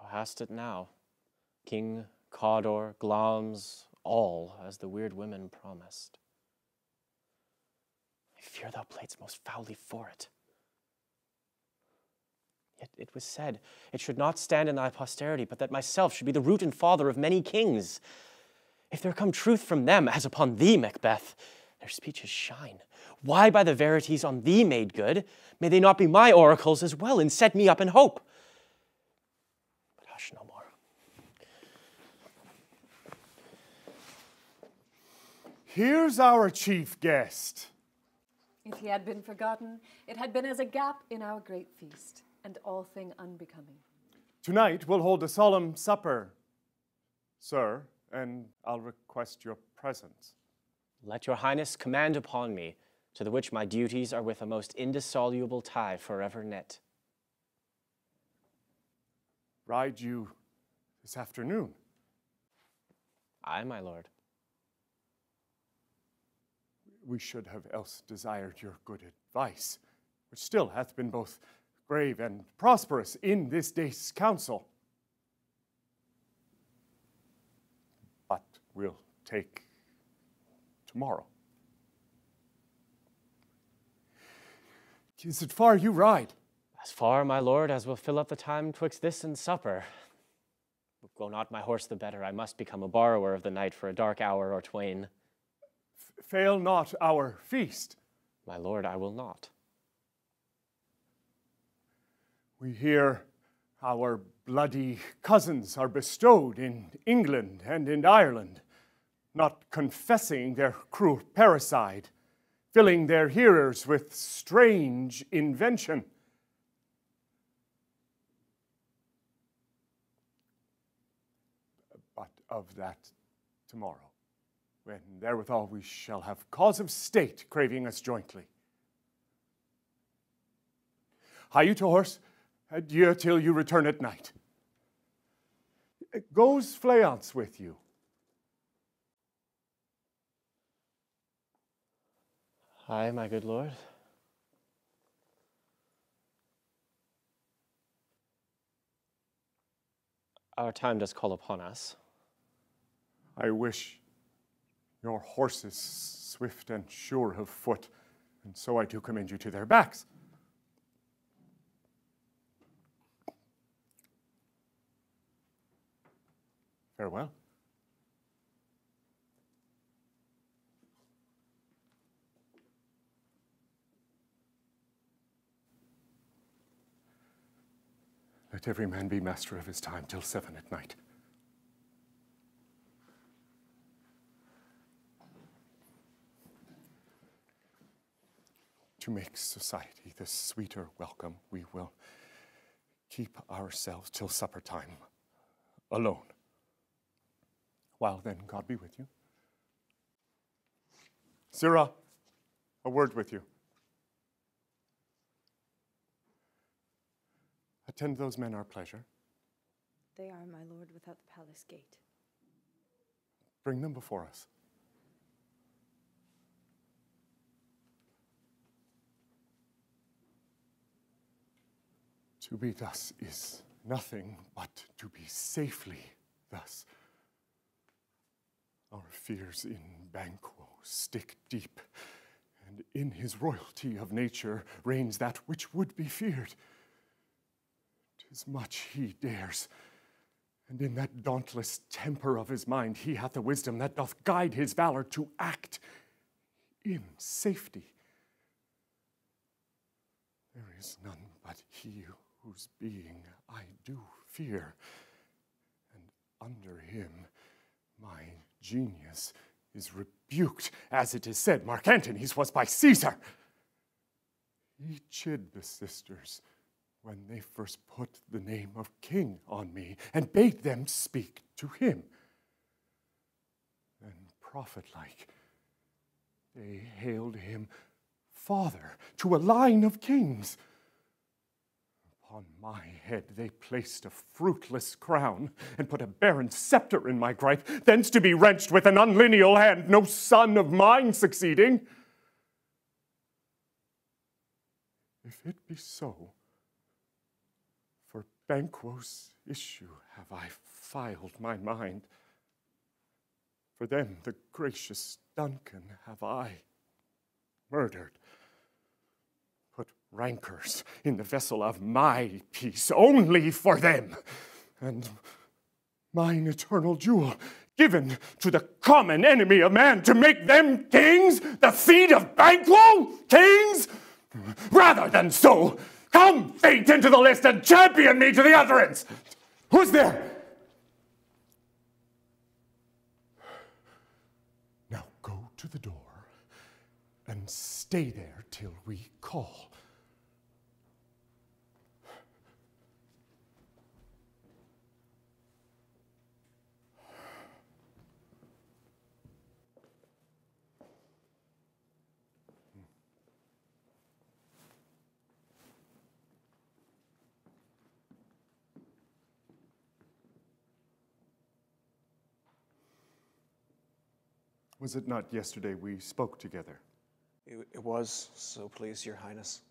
Thou hast it now. King, Cawdor, Glamis, all as the weird women promised. I fear thou playedst most foully for it. Yet it was said, it should not stand in thy posterity, but that myself should be the root and father of many kings. If there come truth from them, as upon thee, Macbeth, their speeches shine. Why by the verities on thee made good, may they not be my oracles as well, and set me up in hope? But hush no more. Here's our chief guest. If he had been forgotten, it had been as a gap in our great feast, and all thing unbecoming. Tonight we'll hold a solemn supper, sir, and I'll request your presence. Let your highness command upon me, to the which my duties are with a most indissoluble tie forever knit. Ride you this afternoon? Aye, my lord. We should have else desired your good advice, which still hath been both grave and prosperous in this day's council. But we'll take tomorrow. Is it far you ride? As far, my lord, as will fill up the time twixt this and supper. Go not my horse the better, I must become a borrower of the night for a dark hour or twain. Fail not our feast. My lord, I will not. We hear our bloody cousins are bestowed in England and in Ireland, not confessing their cruel parricide, filling their hearers with strange invention. But of that tomorrow, when therewithal we shall have cause of state craving us jointly. Hie you to horse, adieu till you return at night. Goes Fleance with you? Aye, my good lord. Our time does call upon us. I wish your horses swift and sure of foot, and so I do commend you to their backs. Farewell. Let every man be master of his time till 7 at night. To make society the sweeter welcome, we will keep ourselves till supper time alone. While then, God be with you. Sirrah, a word with you. Attend those men our pleasure. They are, my lord, without the palace gate. Bring them before us. To be thus is nothing but to be safely thus. Our fears in Banquo stick deep, and in his royalty of nature reigns that which would be feared. 'Tis much he dares, and in that dauntless temper of his mind he hath the wisdom that doth guide his valor to act in safety. There is none but he whose being I do fear, and under him my genius is rebuked, as it is said Mark Antony's was by Caesar. He chid the sisters when they first put the name of king on me, and bade them speak to him. Then, prophet-like, they hailed him father to a line of kings. Upon my head they placed a fruitless crown, and put a barren scepter in my gripe, thence to be wrenched with an unlineal hand, no son of mine succeeding. If it be so, For Banquo's issue have I filed my mind. For them, the gracious Duncan, have I murdered. Put rancors in the vessel of my peace only for them, and mine eternal jewel given to the common enemy of man to make them kings, the feet of Banquo, kings? Rather than so, come fate into the list and champion me to the utterance. Who's there? Now go to the door and stay there till we call. Was it not yesterday we spoke together? It was, so please your highness.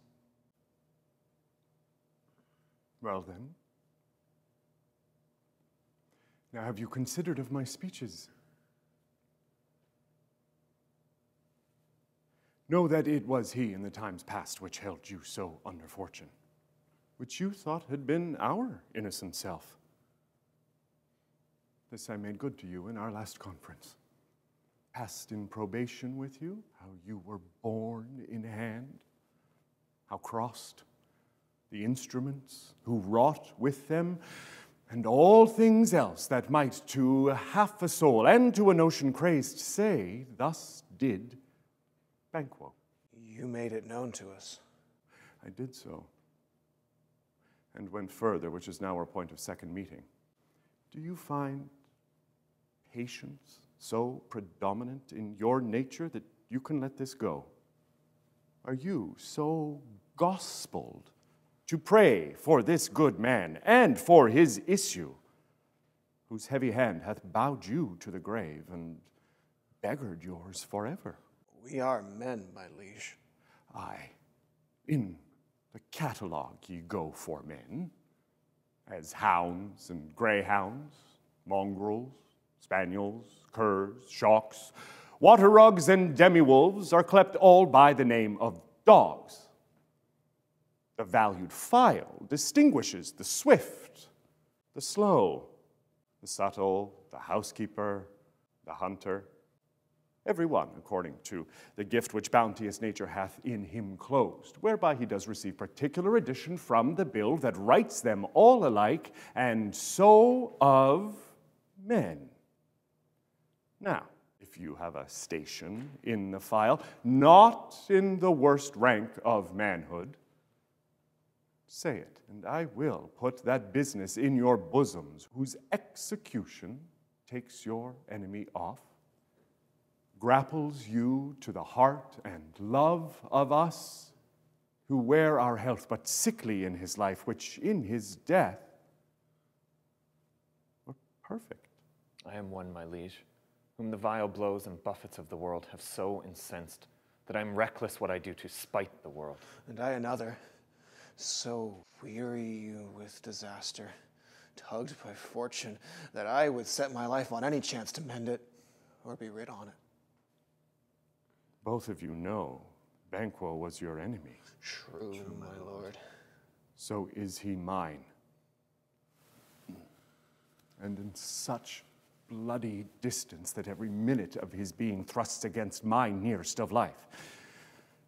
Well then. Now have you considered of my speeches? Know that it was he in the times past which held you so under fortune, which you thought had been our innocent self. This I made good to you in our last conference. Passed in probation with you, how you were borne in hand, how crossed the instruments who wrought with them, and all things else that might to half a soul and to a notion crazed say, thus did Banquo. You made it known to us. I did so, and went further, which is now our point of second meeting. Do you find patience so predominant in your nature that you can let this go? Are you so gospeled to pray for this good man and for his issue, whose heavy hand hath bowed you to the grave and beggared yours forever? We are men, my liege. Aye, in the catalogue ye go for men, as hounds and greyhounds, mongrels, spaniels, curs, shocks, water rugs, and demi-wolves are clept all by the name of dogs. The valued file distinguishes the swift, the slow, the subtle, the housekeeper, the hunter, every one according to the gift which bounteous nature hath in him closed, whereby he does receive particular addition from the bill that writes them all alike, and so of men. Now, if you have a station in the file, not in the worst rank of manhood, say it, and I will put that business in your bosoms, whose execution takes your enemy off, grapples you to the heart and love of us, who wear our health but sickly in his life, which in his death were perfect. I am one, my liege, whom the vile blows and buffets of the world have so incensed that I am reckless what I do to spite the world. And I another, so weary with disaster, tugged by fortune, that I would set my life on any chance to mend it, or be rid on it. Both of you know Banquo was your enemy. True, my lord. So is he mine. And in such bloody distance that every minute of his being thrusts against my nearest of life.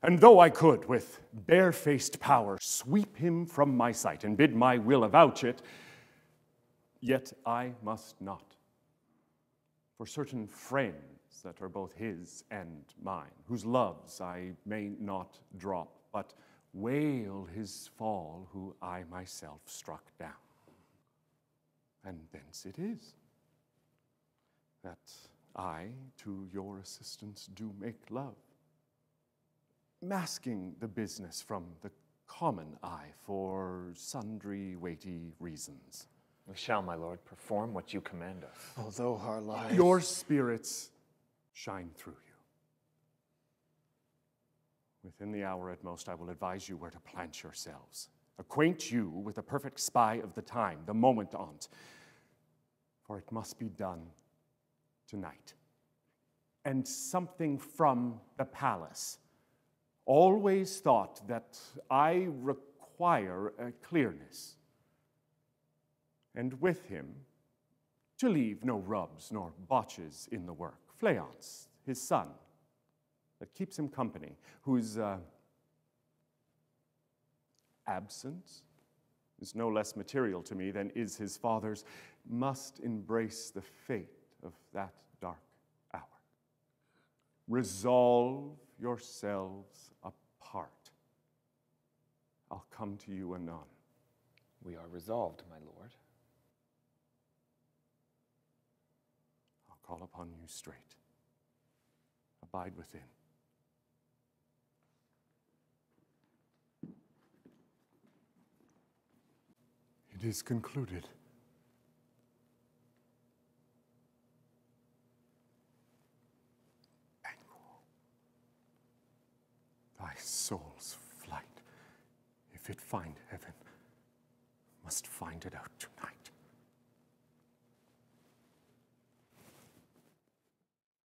And though I could, with barefaced power, sweep him from my sight and bid my will avouch it, yet I must not. For certain friends that are both his and mine, whose loves I may not drop, but wail his fall, who I myself struck down. And thence it is that I to your assistance do make love, masking the business from the common eye for sundry weighty reasons. We shall, my lord, perform what you command us. Although our lives... Your spirits shine through you. Within the hour at most, I will advise you where to plant yourselves. acquaint you with the perfect spy of the time, the moment on't, for it must be done tonight. And something from the palace always thought that I require a clearness, and with him to leave no rubs nor botches in the work. Fleance, his son, that keeps him company, whose absence is no less material to me than is his father's, must embrace the fate of that dark hour. Resolve yourselves apart. I'll come to you anon. We are resolved, my lord. I'll call upon you straight. Abide within. It is concluded. Banquo, thy soul's flight, if it find heaven, must find it out.